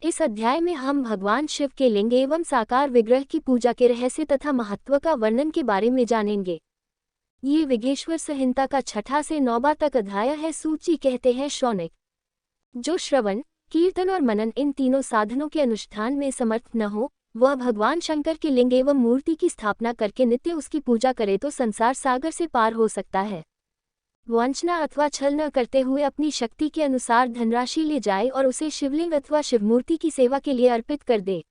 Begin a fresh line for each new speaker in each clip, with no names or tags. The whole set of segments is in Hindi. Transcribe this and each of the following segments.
इस अध्याय में हम भगवान शिव के लिंग एवं साकार विग्रह की पूजा के रहस्य तथा महत्व का वर्णन के बारे में जानेंगे। ये विघ्नेश्वर संहिता का 6 से 9 तक अध्याय है। सूची कहते हैं शौनिक, जो श्रवण, कीर्तन और मनन इन तीनों साधनों के अनुष्ठान में समर्थ न हो, वह भगवान शंकर के लिंग एवं मूर्ति की स्थापना करके नित्य उसकी पूजा करे तो संसार सागर से पार हो सकता है। वंचना अथवा छल न करते हुए अपनी शक्ति के अनुसार धनराशि ले जाए और उसे शिवलिंग अथवा शिवमूर्ति की सेवा के लिए अर्पित कर दे।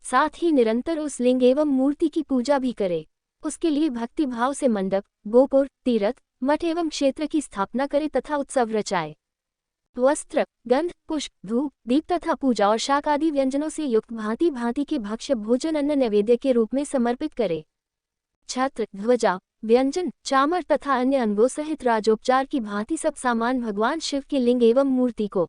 साथ ही निरंतर उस लिंग एवं मूर्ति की पूजा भी करे। उसके लिए भक्ति भाव से मंडप, गोपुर, तीर्थ, मठ एवं क्षेत्र की स्थापना करे तथा उत्सव रचाए। वस्त्र, गंध, पुष्प, धूप, दीप तथा पूजा और शाक आदि व्यंजनों से युक्त भांति भांति के भक्ष्य भोजन अन्न नैवेद्य के रूप में समर्पित करे। छत्र, ध्वजा, व्यंजन, चामर तथा अन्य अंगों सहित राजोपचार की भांति सब सामान भगवान शिव के लिंग एवं मूर्ति को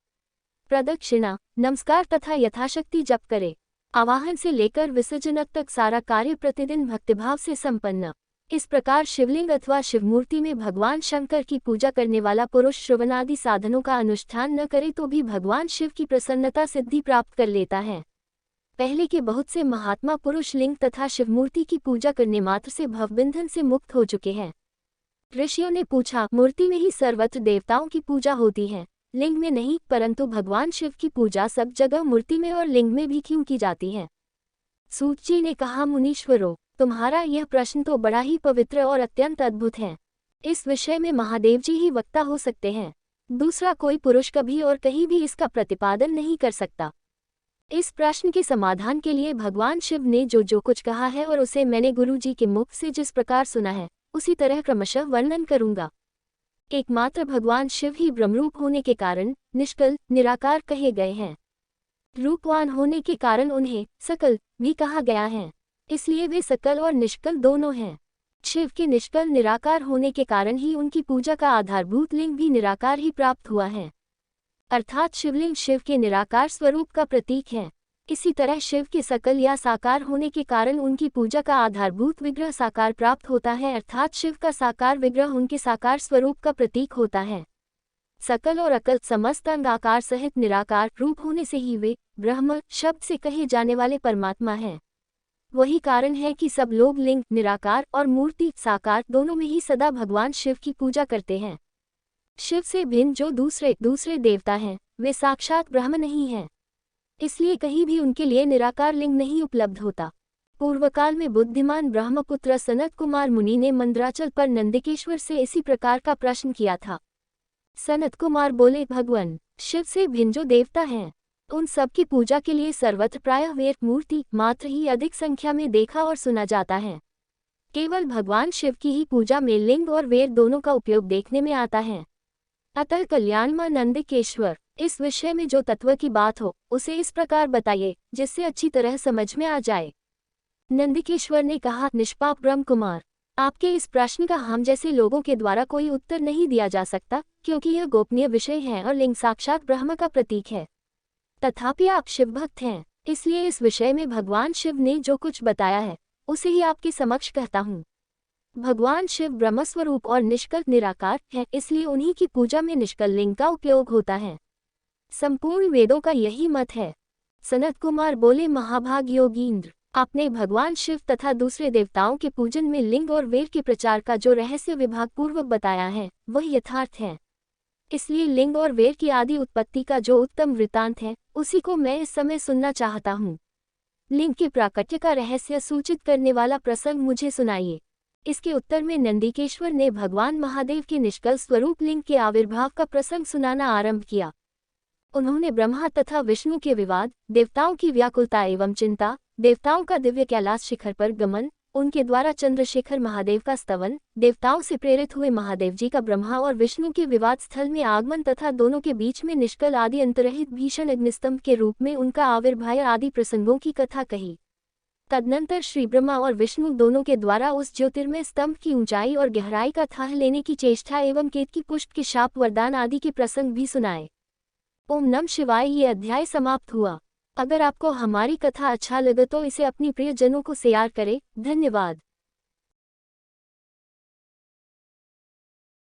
प्रदक्षिणा, नमस्कार तथा यथाशक्ति जप करे। आवाहन से लेकर विसर्जन तक सारा कार्य प्रतिदिन भक्तिभाव से संपन्न। इस प्रकार शिवलिंग अथवा शिवमूर्ति में भगवान शंकर की पूजा करने वाला पुरुष श्रवणादि साधनों का अनुष्ठान न करे तो भी भगवान शिव की प्रसन्नता सिद्धि प्राप्त कर लेता है। पहले के बहुत से महात्मा पुरुष लिंग तथा शिवमूर्ति की पूजा करने मात्र से भवबंधन से मुक्त हो चुके हैं। ऋषियों ने पूछा, मूर्ति में ही सर्वत्र देवताओं की पूजा होती है, लिंग में नहीं, परंतु भगवान शिव की पूजा सब जगह मूर्ति में और लिंग में भी क्यों की जाती है? सूत जी ने कहा, मुनीश्वरों, तुम्हारा यह प्रश्न तो बड़ा ही पवित्र और अत्यंत अद्भुत है। इस विषय में महादेव जी ही वक्ता हो सकते हैं। दूसरा कोई पुरुष कभी और कहीं भी इसका प्रतिपादन नहीं कर सकता। इस प्रश्न के समाधान के लिए भगवान शिव ने जो कुछ कहा है और उसे मैंने गुरु जी के मुख से जिस प्रकार सुना है, उसी तरह क्रमशः वर्णन करूंगा। एकमात्र भगवान शिव ही ब्रह्मरूप होने के कारण निष्कल, निराकार कहे गए हैं। रूपवान होने के कारण उन्हें सकल भी कहा गया है, इसलिए वे सकल और निष्कल दोनों हैं। शिव के निष्कल निराकार होने के कारण ही उनकी पूजा का आधारभूत लिंग भी निराकार ही प्राप्त हुआ है, अर्थात शिवलिंग शिव के निराकार स्वरूप का प्रतीक है। इसी तरह शिव के सकल या साकार होने के कारण उनकी पूजा का आधारभूत विग्रह साकार प्राप्त होता है, अर्थात शिव का साकार विग्रह उनके साकार स्वरूप का प्रतीक होता है। सकल और अकल समस्त अंग आकार सहित निराकार रूप होने से ही वे ब्रह्म शब्द से कहे जाने वाले परमात्मा हैं। वही कारण है कि सब लोग लिंग निराकार और मूर्ति साकार दोनों में ही सदा भगवान शिव की पूजा करते हैं। शिव से भिन्न जो दूसरे देवता हैं, वे साक्षात ब्रह्म नहीं हैं, इसलिए कहीं भी उनके लिए निराकार लिंग नहीं उपलब्ध होता। पूर्वकाल में बुद्धिमान ब्रह्मपुत्र सनत कुमार मुनि ने मंदराचल पर नंदिकेश्वर से इसी प्रकार का प्रश्न किया था। सनत कुमार बोले, भगवान शिव से भिन्न जो देवता हैं, उन सब की पूजा के लिए सर्वत्र प्रायः वेद मूर्ति मात्र ही अधिक संख्या में देखा और सुना जाता है। केवल भगवान शिव की ही पूजा में लिंग और वेद दोनों का उपयोग देखने में आता है। अतः कल्याणमय नंदिकेश्वर, इस विषय में जो तत्व की बात हो उसे इस प्रकार बताइए जिससे अच्छी तरह समझ में आ जाए। नंदिकेश्वर ने कहा, निष्पाप ब्रह्म कुमार, आपके इस प्रश्न का हम जैसे लोगों के द्वारा कोई उत्तर नहीं दिया जा सकता, क्योंकि यह गोपनीय विषय है और लिंग साक्षात ब्रह्म का प्रतीक है। तथापि आप शिव भक्त हैं, इसलिए इस विषय में भगवान शिव ने जो कुछ बताया है उसे ही आपके समक्ष कहता हूँ। भगवान शिव ब्रह्मस्वरूप और निष्कल निराकार है, इसलिए उन्हीं की पूजा में निष्कल लिंग का उपयोग होता है। संपूर्ण वेदों का यही मत है। सनत कुमार बोले, महाभाग योगींद्र, आपने भगवान शिव तथा दूसरे देवताओं के पूजन में लिंग और वेद के प्रचार का जो रहस्य विभाग पूर्वक बताया है वह यथार्थ है। इसलिए लिंग और वेद की आदि उत्पत्ति का जो उत्तम वृत्तांत है उसी को मैं इस समय सुनना चाहता हूँ। लिंग के प्राकट्य का रहस्य सूचित करने वाला प्रसंग मुझे सुनाइए। इसके उत्तर में नंदिकेश्वर ने भगवान महादेव के निष्कल स्वरूप लिंग के आविर्भाव का प्रसंग सुनाना आरंभ किया। उन्होंने ब्रह्मा तथा विष्णु के विवाद, देवताओं की व्याकुलता एवं चिंता, देवताओं का दिव्य कैलाश शिखर पर गमन, उनके द्वारा चंद्रशेखर महादेव का स्तवन, देवताओं से प्रेरित हुए महादेव जी का ब्रह्मा और विष्णु के विवाद स्थल में आगमन तथा दोनों के बीच में निष्कल आदि अंतरहित भीषण अग्निस्तंभ के रूप में उनका आविर्भाव आदि प्रसंगों की कथा कही। तदनंतर श्री ब्रह्मा और विष्णु दोनों के द्वारा उस ज्योतिर्मय स्तंभ की ऊंचाई और गहराई का थाह लेने की चेष्टा एवं केतकी पुष्प के शाप वरदान आदि के प्रसंग भी सुनाए। ओम नमः शिवाय। ये अध्याय समाप्त हुआ। अगर आपको हमारी कथा अच्छा लगे तो इसे अपनी प्रियजनों को शेयर करें। धन्यवाद।